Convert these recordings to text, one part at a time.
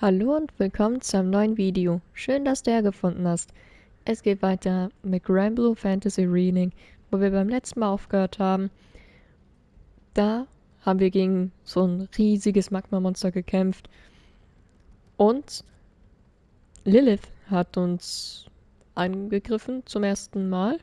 Hallo und willkommen zu einem neuen Video. Schön, dass du hergefunden hast. Es geht weiter mit Granblue Fantasy Relink, wo wir beim letzten Mal aufgehört haben. Da haben wir gegen so ein riesiges Magma-Monster gekämpft. Und Lilith hat uns angegriffen zum ersten Mal.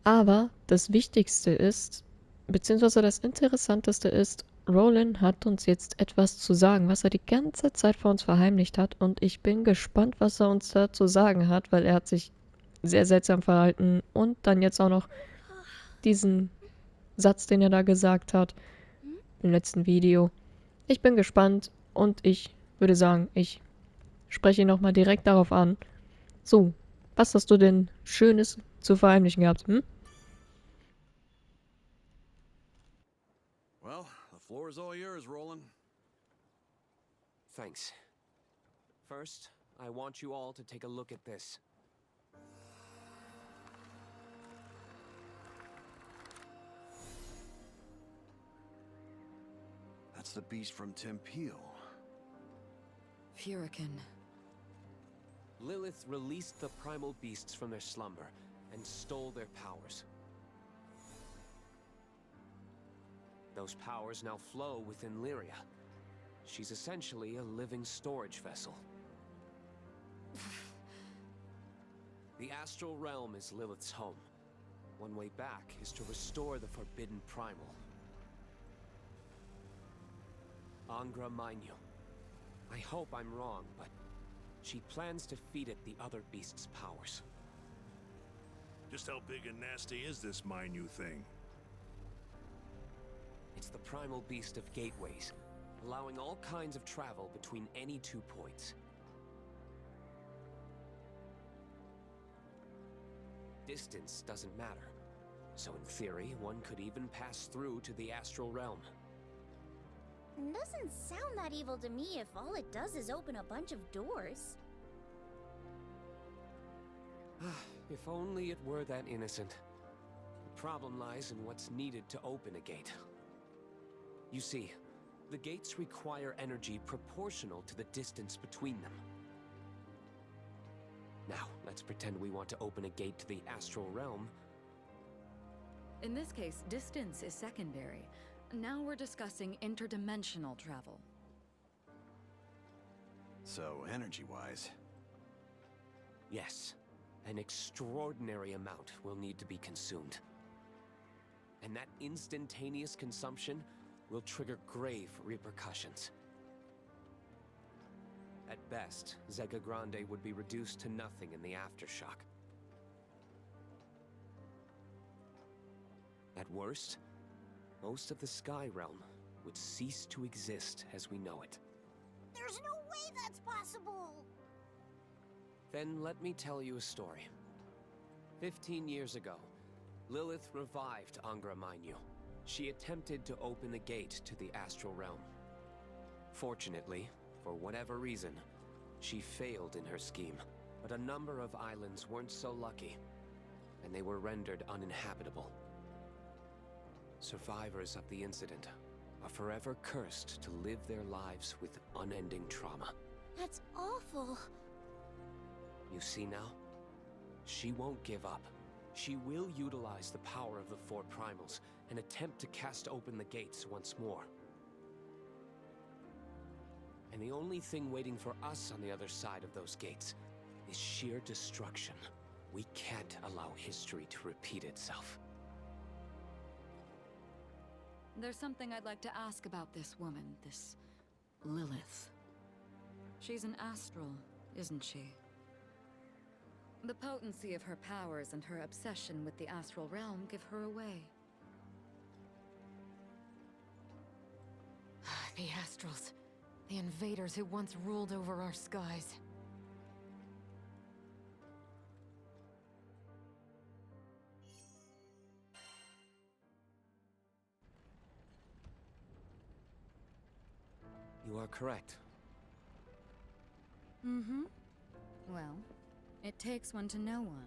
Aber das Wichtigste ist, beziehungsweise das Interessanteste ist, Roland hat uns jetzt etwas zu sagen, was er die ganze Zeit vor uns verheimlicht hat. Und ich bin gespannt, was er uns da zu sagen hat, weil er hat sich sehr seltsam verhalten. Und dann jetzt auch noch diesen Satz, den er da gesagt hat im letzten Video. Ich bin gespannt und ich würde sagen, ich spreche ihn nochmal direkt darauf an. So, was hast du denn Schönes zu verheimlichen gehabt, hm? Well, the floor is all yours, Roland. Thanks. First, I want you all to take a look at this. That's the beast from Tempeal. Furican. Lilith released the primal beasts from their slumber and stole their powers. Those powers now flow within Lyria. She's essentially a living storage vessel. The astral realm is Lilith's home. One way back is to restore the forbidden primal. Angra Mainyu. I hope I'm wrong, but she plans to feed it the other beast's powers. Just how big and nasty is this Mainyu thing? It's the primal beast of gateways, allowing all kinds of travel between any 2 points. Distance doesn't matter, so in theory, one could even pass through to the astral realm. Doesn't sound that evil to me if all it does is open a bunch of doors. If only it were that innocent. The problem lies in what's needed to open a gate. You see, the gates require energy proportional to the distance between them. Now, let's pretend we want to open a gate to the astral realm. In this case, distance is secondary. Now we're discussing interdimensional travel. So, energy-wise. Yes, an extraordinary amount will need to be consumed. And that instantaneous consumption will trigger grave repercussions. At best, Zega Grande would be reduced to nothing in the aftershock. At worst, most of the Sky Realm would cease to exist as we know it. There's no way that's possible! Then let me tell you a story. 15 years ago, Lilith revived Angra Mainyu. She attempted to open the gate to the astral realm. Fortunately, for whatever reason, she failed in her scheme. But a number of islands weren't so lucky, and they were rendered uninhabitable. Survivors of the incident are forever cursed to live their lives with unending trauma. That's awful. You see now? She won't give up. She will utilize the power of the 4 primals and attempt to cast open the gates once more. And the only thing waiting for us on the other side of those gates is sheer destruction. We can't allow history to repeat itself. There's something I'd like to ask about this woman, this Lilith. She's an astral, isn't she? The potency of her powers and her obsession with the astral realm give her away. The Astrals. The invaders who once ruled over our skies. You are correct. Mm-hmm. Well, it takes one to know one.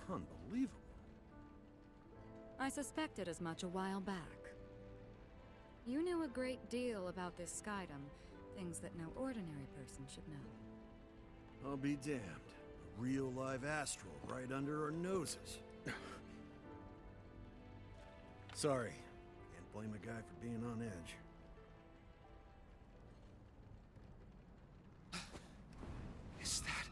Unbelievable. I suspected as much a while back. You knew a great deal about this skydom, things that no ordinary person should know. I'll be damned. A real live astral right under our noses. Sorry. Can't blame a guy for being on edge. Is that...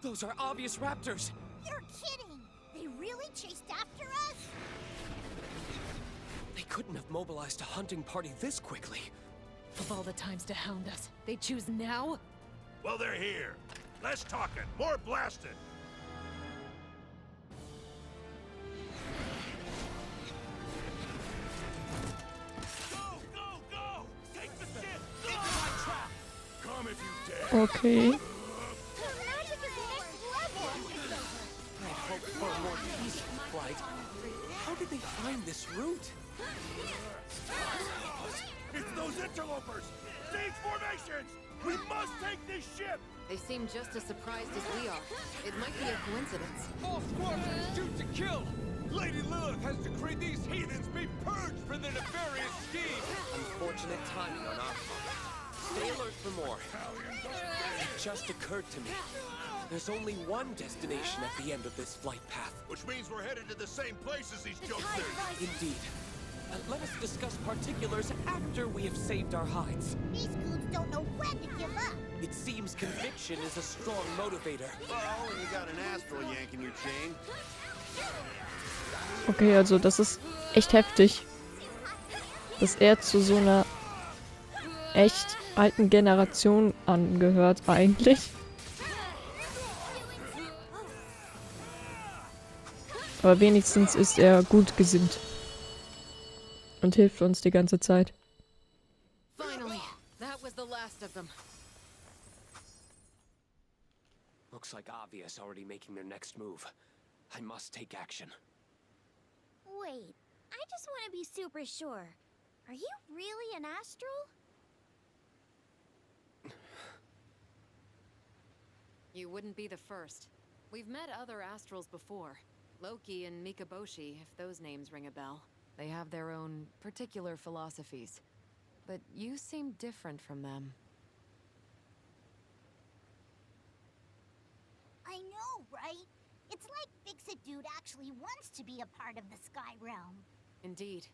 Those are obvious raptors! You're kidding! They really chased after us? They couldn't have mobilized a hunting party this quickly. Of all the times to hound us, they choose now? Well, they're here. Less talking, more blasting. Go, go, go! Take the ship! Into my trap! Come if you dare. Okay. The magic is next level! I hoped for a more peaceful flight. How did they find this route? It's those interlopers! Siege formations! We must take this ship! They seem just as surprised as we are. It might be a coincidence. All squadrons shoot to kill! Lady Lilith has decreed these heathens be purged for their nefarious scheme! Unfortunate timing on our part. Stay alert for more. It just occurred to me. There's only one destination at the end of this flight path. Which means we're headed to the same place as these jokesters. Indeed. Let us discuss particulars after we have saved our hides. These goons don't know when to give up. It seems conviction is a strong motivator. Well, when you got an astral yanking your chain. Okay, also das ist echt heftig. Dass er zu so einer echt alten Generation angehört eigentlich. Aber wenigstens ist er gut gesinnt. Und hilft uns die ganze Zeit. Finally, that was the last of them. Looks like Obvious already making their next move. I must take action. Wait, I just want to be super sure. Are you really an astral? You wouldn't be the first. We've met other astrals before. Loki and Mikaboshi, if those names ring a bell. They have their own particular philosophies. But you seem different from them. I know, right? It's like Fix-It Dude actually wants to be a part of the Sky Realm. Indeed.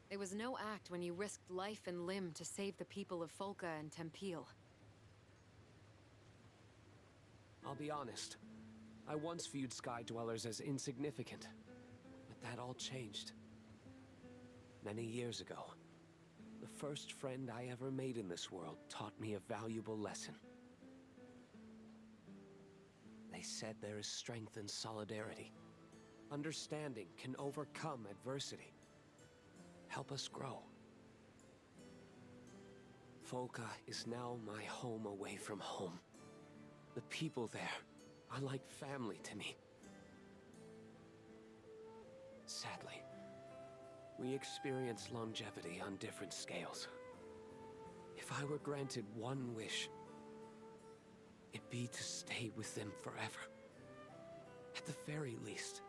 It was no act when you risked life and limb to save the people of Folka and Tempeel. I'll be honest. I once viewed Sky Dwellers as insignificant. But that all changed. Many years ago, the first friend I ever made in this world taught me a valuable lesson. They said there is strength in solidarity. Understanding can overcome adversity. Help us grow. Folka is now my home away from home. The people there are like family to me. Sadly, we experience longevity on different scales. If I were granted one wish, it'd be to stay with them forever. At the very least,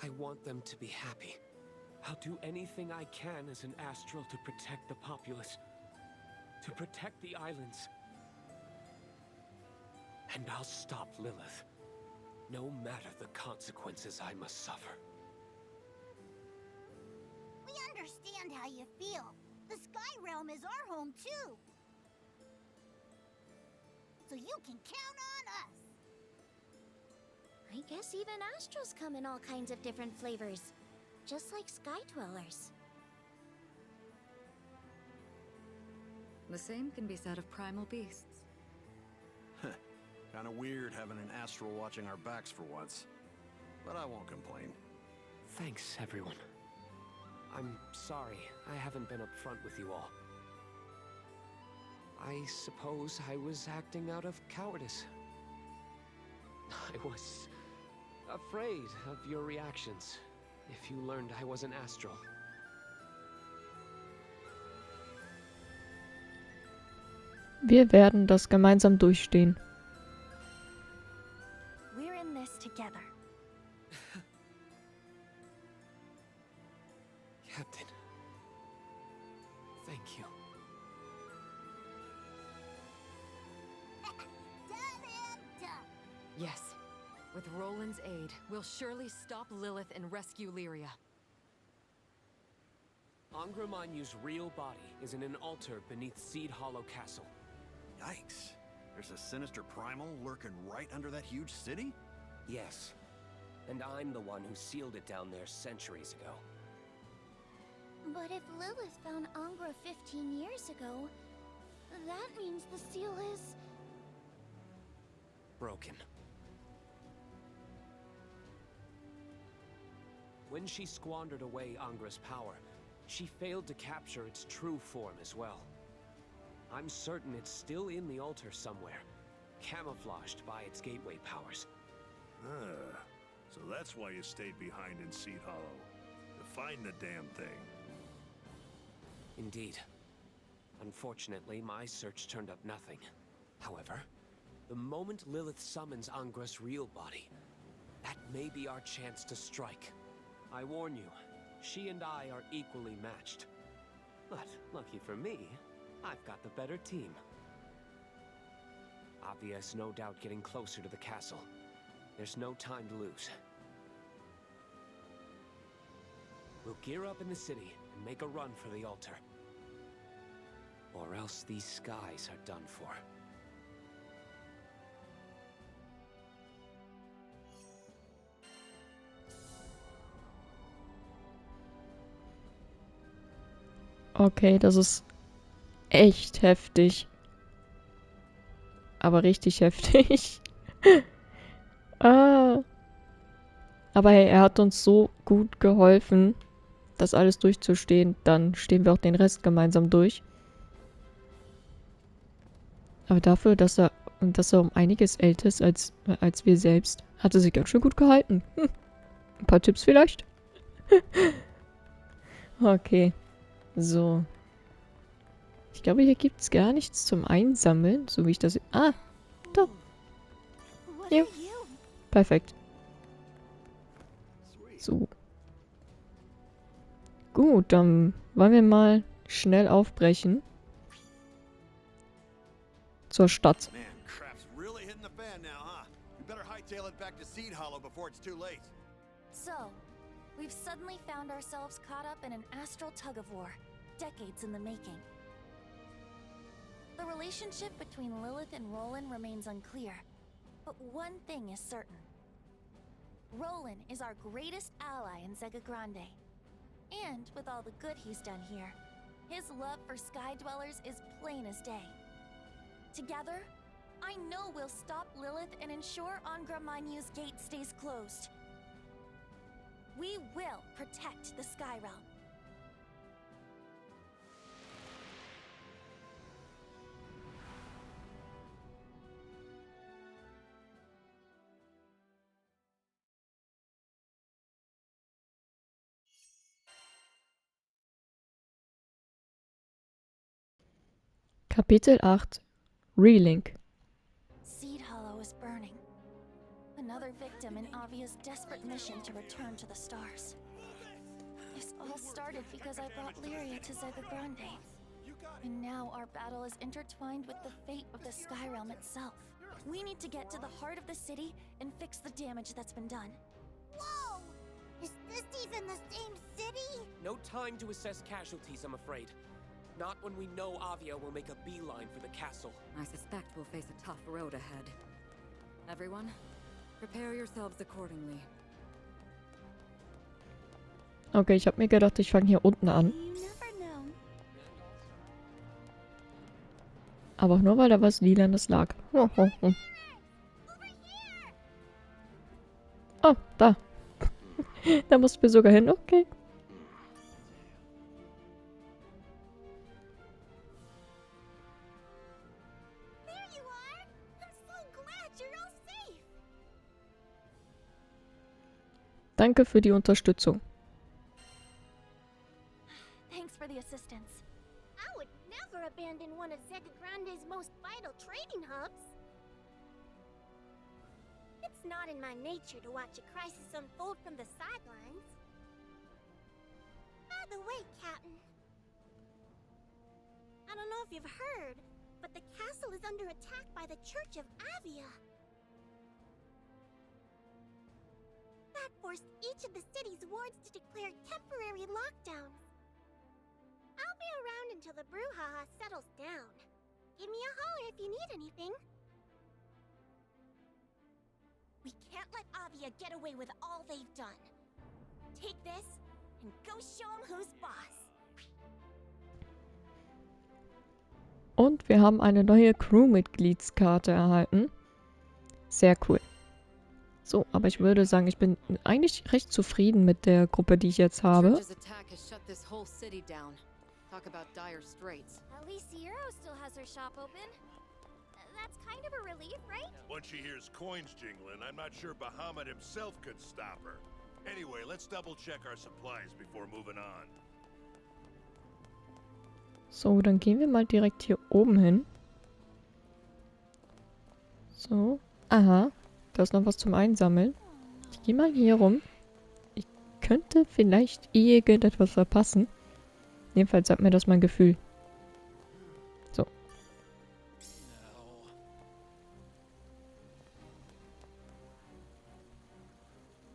I want them to be happy. I'll do anything I can as an astral to protect the populace, to protect the islands. And I'll stop Lilith, no matter the consequences I must suffer. We understand how you feel. The Sky Realm is our home, too. So you can count on us. I guess even astrals come in all kinds of different flavors. Just like Sky Dwellers. The same can be said of primal beasts. Kinda weird having an astral watching our backs for once. But I won't complain. Thanks, everyone. I'm sorry I haven't been upfront with you all. I suppose I was acting out of cowardice. I was afraid of your reactions if you learned I was an astral. Wir werden das gemeinsam durchstehen. We're in this together. Captain. Thank you. Done and done. Yes. With Roland's aid, we'll surely stop Lilith and rescue Lyria. Angra Mainyu's real body is in an altar beneath Seed Hollow Castle. Yikes. There's a sinister primal lurking right under that huge city? Yes. And I'm the one who sealed it down there centuries ago. But if Lilith found Angra 15 years ago, that means the seal is... Broken. When she squandered away Angra's power, she failed to capture its true form as well. I'm certain it's still in the altar somewhere, camouflaged by its gateway powers. So that's why you stayed behind in Seed Hollow. To find the damn thing. Indeed. Unfortunately, my search turned up nothing. However, the moment Lilith summons Angra's real body, that may be our chance to strike. I warn you, she and I are equally matched. But lucky for me, I've got the better team. Avia is no doubt getting closer to the castle. There's no time to lose. We'll gear up in the city and make a run for the altar. Or else these skies are done for. Okay, das ist echt heftig. Aber richtig heftig. Ah. Aber hey, er hat uns so gut geholfen, das alles durchzustehen. Dann stehen wir auch den Rest gemeinsam durch. Aber dafür, dass er um einiges älter ist als wir selbst, hat er sich ganz schön gut gehalten. Ein paar Tipps vielleicht? Okay. So. Ich glaube, hier gibt es gar nichts zum Einsammeln, so wie ich das... Ah, da. What Ja. are you? Perfekt. So. Gut, dann wollen wir mal schnell aufbrechen. Zur Stadt. Man, crap's really hitting the fan now, huh? We better hightail it back to Seed Hollow before it's too late. So, we've suddenly found ourselves caught up in an astral tug-of-war, decades in the making. The relationship between Lilith and Roland remains unclear, but one thing is certain. Roland is our greatest ally in Zega Grande. And with all the good he's done here, his love for Sky Dwellers is plain as day. Together, I know we'll stop Lilith and ensure Angra Mainyu's gate stays closed. We will protect the Sky Realm. Kapitel 8 Relink. Seed Hollow is burning. Another victim in Avia's desperate mission to return to the stars. This all started because I brought Lyria to Zega Grande. And now our battle is intertwined with the fate of the Sky Realm itself. We need to get to the heart of the city and fix the damage that's been done. Whoa! Is this even the same city? No time to assess casualties, I'm afraid. Not when we know Avia will make a beeline for the castle. I suspect we'll face a tough road ahead. Everyone, prepare yourselves accordingly. Okay, ich habe mir gedacht, ich fange hier unten an. You never know. Aber auch nur, weil da was Lilanes lag. Oh, oh, oh. Oh, da. Da mussten wir sogar hin. Okay. There you are! I'm so glad you're all safe! Danke für die Unterstützung. Thanks for the assistance. I would never abandon one of Zega Grande's most vital trading hubs. It's not in my nature to watch a crisis unfold from the sidelines. By the way, Captain, I don't know if you've heard, but the castle is under attack by the Church of Avia. That forced each of the city's wards to declare temporary lockdowns. I'll be around until the brouhaha settles down. Give me a holler if you need anything. We can't let Avia get away with all they've done. Take this and go show them who's boss. Und wir haben eine neue Crewmitgliedskarte erhalten. Sehr cool. So, aber ich würde sagen, ich bin eigentlich recht zufrieden mit der Gruppe, die ich jetzt habe. Church's attack has shut this whole city down. Talk about dire straits. At least Zero still has her shop open. That's kind of a relief, right? Once she hears coins jingling, I'm not sure Bahamut himself could stop her. Anyway, let's double check our supplies before moving on. So, dann gehen wir mal direkt hier oben hin. So. Aha. Da ist noch was zum Einsammeln. Ich gehe mal hier rum. Ich könnte vielleicht irgendetwas verpassen. Jedenfalls sagt mir das mein Gefühl. So.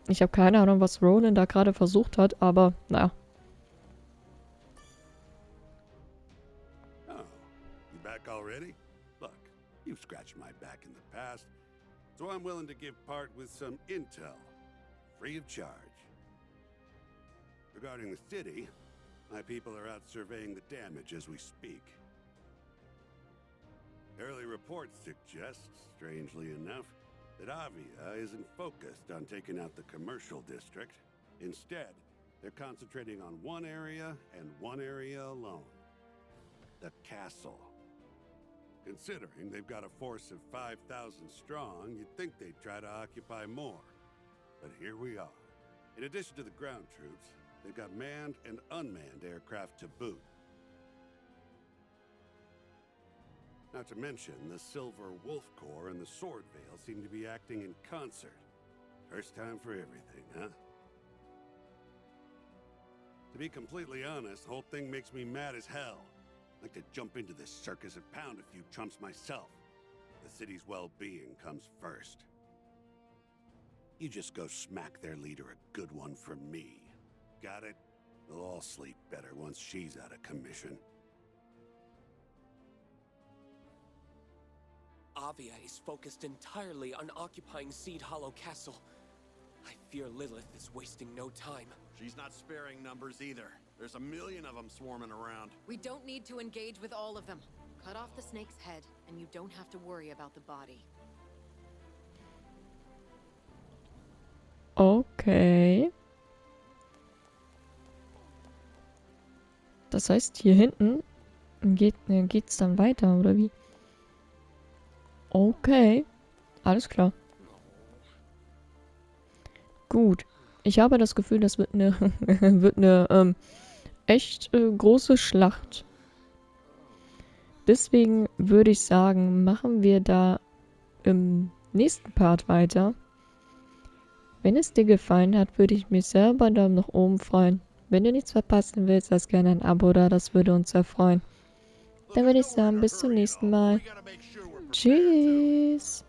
Ich habe keine Ahnung, was Roland da gerade versucht hat, aber naja. Oh, you back already? Look, you've scratched my back in the past, so I'm willing to give part with some intel, free of charge. Regarding the city, my people are out surveying the damage as we speak. Early reports suggest, strangely enough, that Avia isn't focused on taking out the commercial district. Instead, they're concentrating on one area and one area alone. The castle. Considering they've got a force of 5,000 strong, you'd think they'd try to occupy more. But here we are. In addition to the ground troops, they've got manned and unmanned aircraft to boot. Not to mention, the Silver Wolf Corps and the Sword Veil seem to be acting in concert. First time for everything, huh? To be completely honest, the whole thing makes me mad as hell. I'd like to jump into this circus and pound a few chumps myself. The city's well-being comes first. You just go smack their leader a good one for me. Got it? They'll all sleep better once she's out of commission. Avia is focused entirely on occupying Seed Hollow Castle. I fear Lilith is wasting no time. She's not sparing numbers either. There's a million of them swarming around. We don't need to engage with all of them. Cut off the snake's head, and you don't have to worry about the body. Okay. Das heißt, hier hinten geht's dann weiter, oder wie? Okay. Alles klar. Gut. Ich habe das Gefühl, das wird eine wird eine echt große Schlacht. Deswegen würde ich sagen, machen wir da im nächsten Part weiter. Wenn es dir gefallen hat, würde ich mich sehr über einen Daumen nach oben freuen. Wenn du nichts verpassen willst, lass gerne ein Abo da, das würde uns sehr freuen. Dann würde ich sagen, bis zum nächsten Mal. Tschüss.